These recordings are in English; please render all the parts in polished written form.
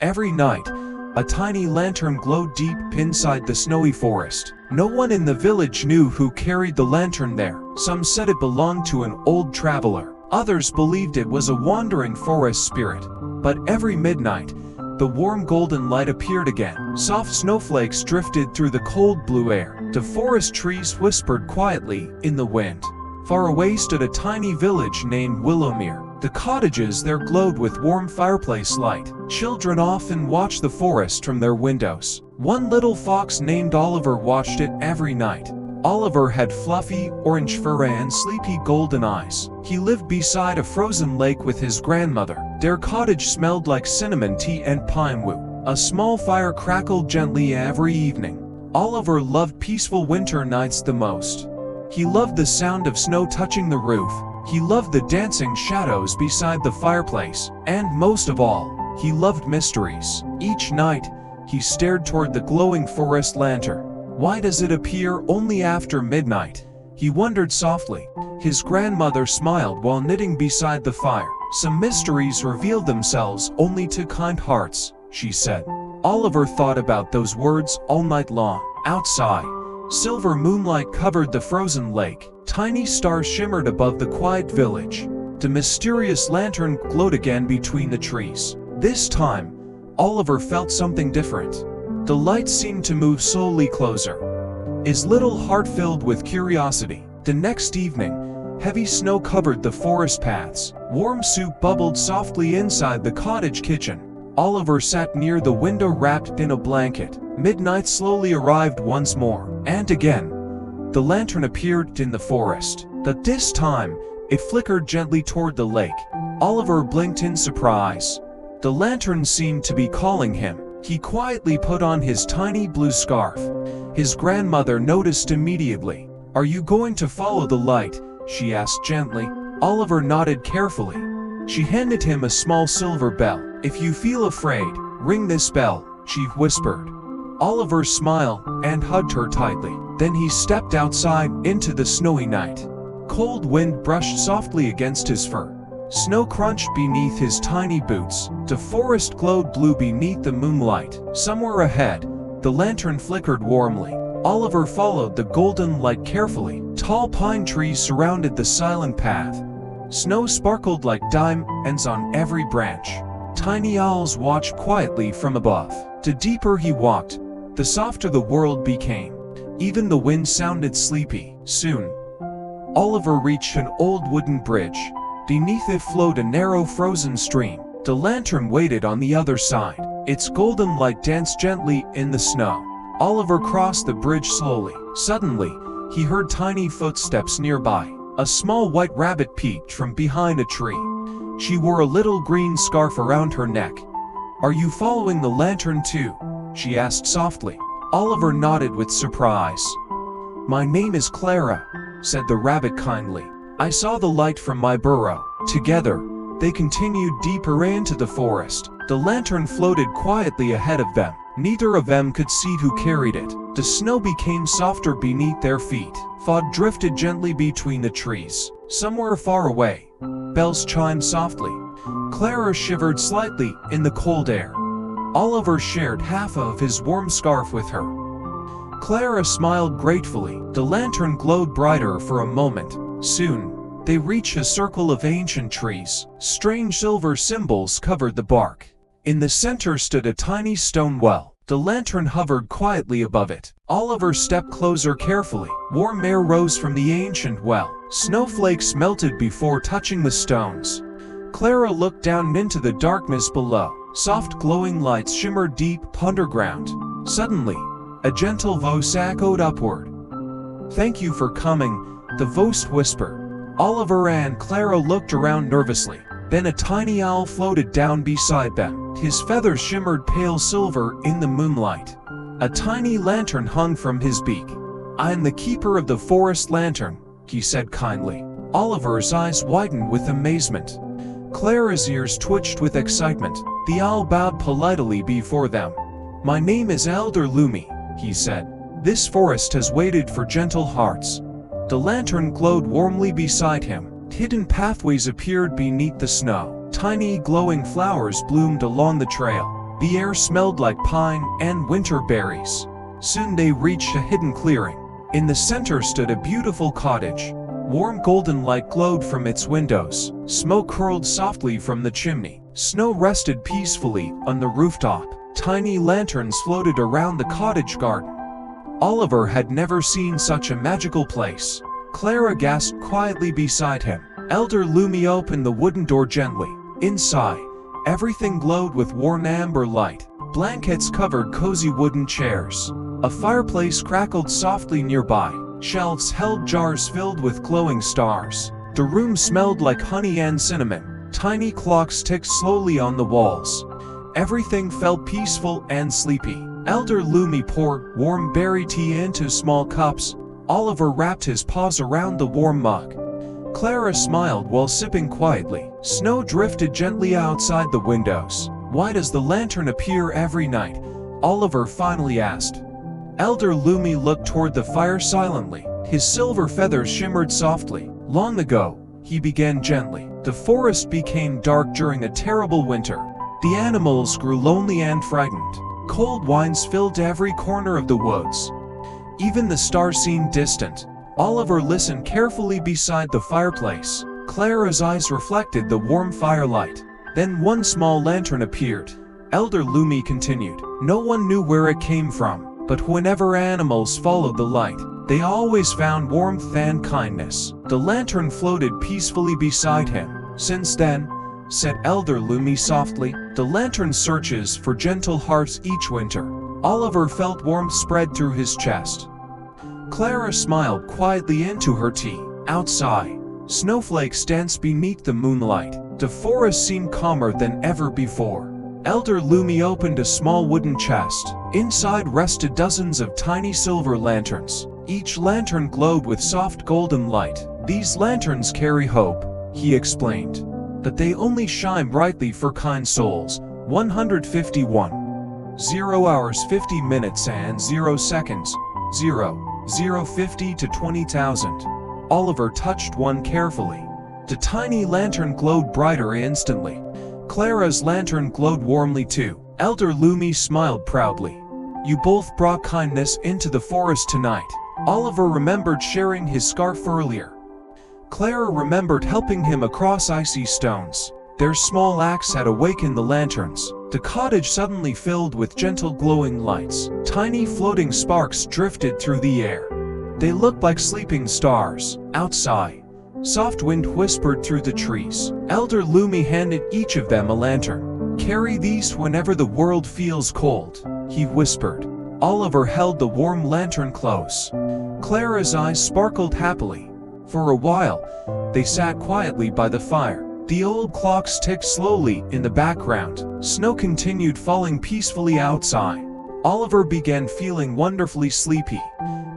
Every night, a tiny lantern glowed deep inside the snowy forest. No one in the village knew who carried the lantern there. Some said it belonged to an old traveler. Others believed it was a wandering forest spirit. But every midnight, the warm golden light appeared again. Soft snowflakes drifted through the cold blue air. The forest trees whispered quietly in the wind. Far away stood a tiny village named Willowmere. The cottages there glowed with warm fireplace light. Children often watched the forest from their windows. One little fox named Oliver watched it every night. Oliver had fluffy, orange fur and sleepy golden eyes. He lived beside a frozen lake with his grandmother. Their cottage smelled like cinnamon tea and pine wood. A small fire crackled gently every evening. Oliver loved peaceful winter nights the most. He loved the sound of snow touching the roof. He loved the dancing shadows beside the fireplace. And most of all, he loved mysteries. Each night, he stared toward the glowing forest lantern. Why does it appear only after midnight? He wondered softly. His grandmother smiled while knitting beside the fire. Some mysteries reveal themselves only to kind hearts, she said. Oliver thought about those words all night long. Outside, silver moonlight covered the frozen lake. Tiny stars shimmered above the quiet village. The mysterious lantern glowed again between the trees. This time, Oliver felt something different. The light seemed to move slowly closer. His little heart filled with curiosity. The next evening, heavy snow covered the forest paths. Warm soup bubbled softly inside the cottage kitchen. Oliver sat near the window wrapped in a blanket. Midnight slowly arrived once more. And again, the lantern appeared in the forest. But this time, it flickered gently toward the lake. Oliver blinked in surprise. The lantern seemed to be calling him. He quietly put on his tiny blue scarf. His grandmother noticed immediately. "Are you going to follow the light?" she asked gently. Oliver nodded carefully. She handed him a small silver bell. "If you feel afraid, ring this bell," she whispered. Oliver smiled and hugged her tightly. Then he stepped outside into the snowy night. Cold wind brushed softly against his fur. Snow crunched beneath his tiny boots. The forest glowed blue beneath the moonlight. Somewhere ahead, the lantern flickered warmly. Oliver followed the golden light carefully. Tall pine trees surrounded the silent path. Snow sparkled like diamonds on every branch. Tiny owls watched quietly from above. The deeper he walked, the softer the world became. Even the wind sounded sleepy. Soon, Oliver reached an old wooden bridge. Beneath it flowed a narrow frozen stream. The lantern waited on the other side. Its golden light danced gently in the snow. Oliver crossed the bridge slowly. Suddenly, he heard tiny footsteps nearby. A small white rabbit peeked from behind a tree. She wore a little green scarf around her neck. "Are you following the lantern too?" she asked softly. Oliver nodded with surprise. "My name is Clara," said the rabbit kindly. "I saw the light from my burrow." Together, they continued deeper into the forest. The lantern floated quietly ahead of them. Neither of them could see who carried it. The snow became softer beneath their feet. Fog drifted gently between the trees. Somewhere far away, bells chimed softly. Clara shivered slightly in the cold air. Oliver shared half of his warm scarf with her. Clara smiled gratefully. The lantern glowed brighter for a moment. Soon, they reached a circle of ancient trees. Strange silver symbols covered the bark. In the center stood a tiny stone well. The lantern hovered quietly above it. Oliver stepped closer carefully. Warm air rose from the ancient well. Snowflakes melted before touching the stones. Clara looked down into the darkness below. Soft glowing lights shimmered deep underground. Suddenly, a gentle voice echoed upward. "Thank you for coming," the voice whispered. Oliver and Clara looked around nervously. Then a tiny owl floated down beside them. His feathers shimmered pale silver in the moonlight. A tiny lantern hung from his beak. "I am the keeper of the forest lantern," he said kindly. Oliver's eyes widened with amazement. Clara's ears twitched with excitement. The owl bowed politely before them. "My name is Elder Lumi," he said. "This forest has waited for gentle hearts." The lantern glowed warmly beside him. Hidden pathways appeared beneath the snow. Tiny glowing flowers bloomed along the trail. The air smelled like pine and winter berries. Soon they reached a hidden clearing. In the center stood a beautiful cottage. Warm golden light glowed from its windows. Smoke curled softly from the chimney. Snow rested peacefully on the rooftop. Tiny lanterns floated around the cottage garden. Oliver had never seen such a magical place. Clara gasped quietly beside him. Elder Lumi opened the wooden door gently. Inside, everything glowed with warm amber light. Blankets covered cozy wooden chairs. A fireplace crackled softly nearby. Shelves held jars filled with glowing stars. The room smelled like honey and cinnamon. Tiny clocks ticked slowly on the walls. Everything felt peaceful and sleepy. Elder Lumi poured warm berry tea into small cups. Oliver wrapped his paws around the warm mug. Clara smiled while sipping quietly. Snow drifted gently outside the windows. "Why does the lantern appear every night?" Oliver finally asked. Elder Lumi looked toward the fire silently. His silver feathers shimmered softly. "Long ago," he began gently, "the forest became dark during a terrible winter. The animals grew lonely and frightened. Cold winds filled every corner of the woods. Even the stars seemed distant." Oliver listened carefully beside the fireplace. Clara's eyes reflected the warm firelight. Then one small lantern appeared. Elder Lumi continued. "No one knew where it came from, but whenever animals followed the light, they always found warmth and kindness." The lantern floated peacefully beside him. "Since then," said Elder Lumi softly, "the lantern searches for gentle hearts each winter." Oliver felt warmth spread through his chest. Clara smiled quietly into her tea. Outside, snowflakes danced beneath the moonlight. The forest seemed calmer than ever before. Elder Lumi opened a small wooden chest. Inside rested dozens of tiny silver lanterns. Each lantern glowed with soft golden light. "These lanterns carry hope," he explained. "But they only shine brightly for kind souls." 151. 0 hours 50 minutes and 0 seconds. 0:50 to 20,000. Oliver touched one carefully. The tiny lantern glowed brighter instantly. Clara's lantern glowed warmly too. Elder Lumi smiled proudly. "You both brought kindness into the forest tonight." Oliver remembered sharing his scarf earlier. Clara remembered helping him across icy stones. Their small acts had awakened the lanterns. The cottage suddenly filled with gentle glowing lights. Tiny floating sparks drifted through the air. They looked like sleeping stars. Outside, soft wind whispered through the trees. Elder Lumi handed each of them a lantern. "Carry these whenever the world feels cold," he whispered. Oliver held the warm lantern close. Clara's eyes sparkled happily. For a while, they sat quietly by the fire. The old clocks ticked slowly in the background. Snow continued falling peacefully outside. Oliver began feeling wonderfully sleepy.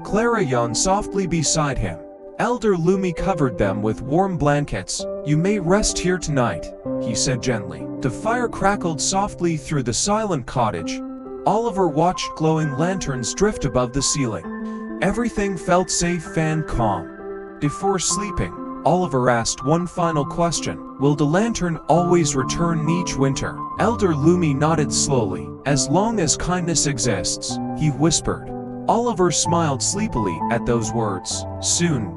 Clara yawned softly beside him. Elder Lumi covered them with warm blankets. "You may rest here tonight," he said gently. The fire crackled softly through the silent cottage. Oliver watched glowing lanterns drift above the ceiling. Everything felt safe and calm. Before sleeping, Oliver asked one final question. "Will the lantern always return each winter?" Elder Lumi nodded slowly. "As long as kindness exists," he whispered. Oliver smiled sleepily at those words. Soon,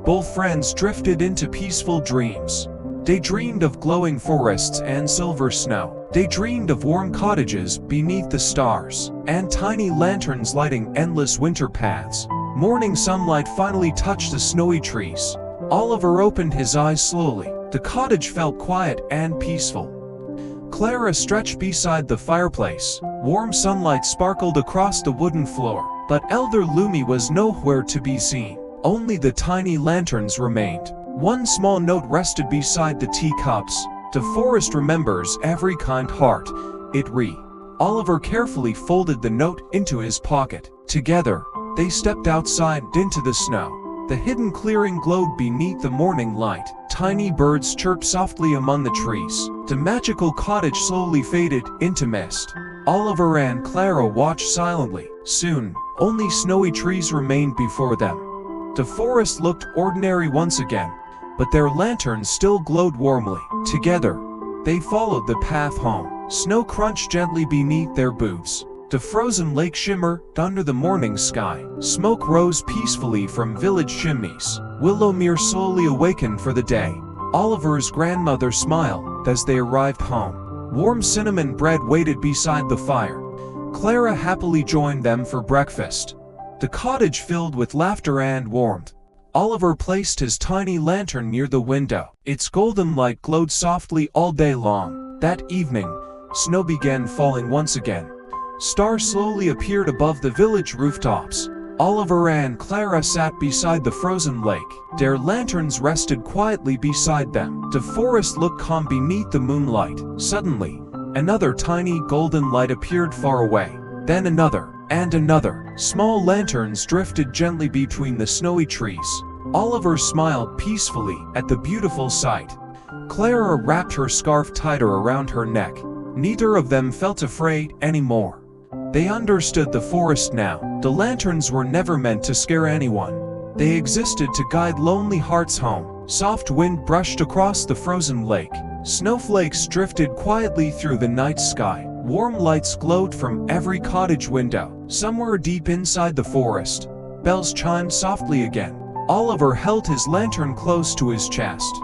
both friends drifted into peaceful dreams. They dreamed of glowing forests and silver snow. They dreamed of warm cottages beneath the stars, and tiny lanterns lighting endless winter paths. Morning sunlight finally touched the snowy trees. Oliver opened his eyes slowly. The cottage felt quiet and peaceful. Clara stretched beside the fireplace. Warm sunlight sparkled across the wooden floor, but Elder Lumi was nowhere to be seen. Only the tiny lanterns remained. One small note rested beside the teacups. "The forest remembers every kind heart," it read. Oliver carefully folded the note into his pocket. Together, they stepped outside into the snow. The hidden clearing glowed beneath the morning light. Tiny birds chirped softly among the trees. The magical cottage slowly faded into mist. Oliver and Clara watched silently. Soon, only snowy trees remained before them. The forest looked ordinary once again, but their lanterns still glowed warmly. Together, They followed the path home. Snow crunched gently beneath their boots. The frozen lake shimmered under the morning sky. Smoke rose peacefully from village chimneys. Willowmere slowly awakened for the day. Oliver's grandmother smiled as they arrived home. Warm cinnamon bread waited beside the fire. Clara happily joined them for breakfast. The cottage filled with laughter and warmth. Oliver placed his tiny lantern near the window. Its golden light glowed softly all day long. That evening, snow began falling once again. Stars slowly appeared above the village rooftops. Oliver and Clara sat beside the frozen lake. Their lanterns rested quietly beside them. The forest looked calm beneath the moonlight. Suddenly, another tiny golden light appeared far away. Then another, and another. Small lanterns drifted gently between the snowy trees. Oliver smiled peacefully at the beautiful sight. Clara wrapped her scarf tighter around her neck. Neither of them felt afraid anymore. They understood the forest now. The lanterns were never meant to scare anyone. They existed to guide lonely hearts home. Soft wind brushed across the frozen lake. Snowflakes drifted quietly through the night sky. Warm lights glowed from every cottage window. Somewhere deep inside the forest, bells chimed softly again. Oliver held his lantern close to his chest.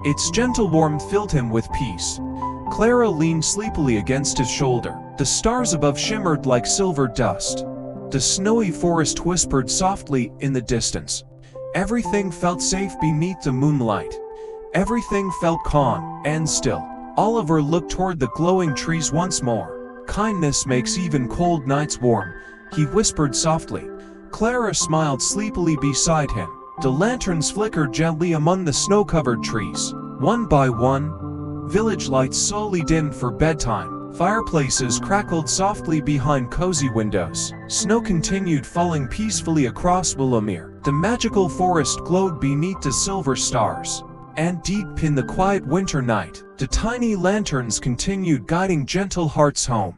Its gentle warmth filled him with peace. Clara leaned sleepily against his shoulder. The stars above shimmered like silver dust. The snowy forest whispered softly in the distance. Everything felt safe beneath the moonlight. Everything felt calm and still. Oliver looked toward the glowing trees once more. Kindness makes even cold nights warm, he whispered softly. Clara smiled sleepily beside him. The lanterns flickered gently among the snow-covered trees. One by one, village lights slowly dimmed for bedtime. Fireplaces crackled softly behind cozy windows. Snow continued falling peacefully across Willowmere. The magical forest glowed beneath the silver stars. And deep in the quiet winter night, the tiny lanterns continued guiding gentle hearts home.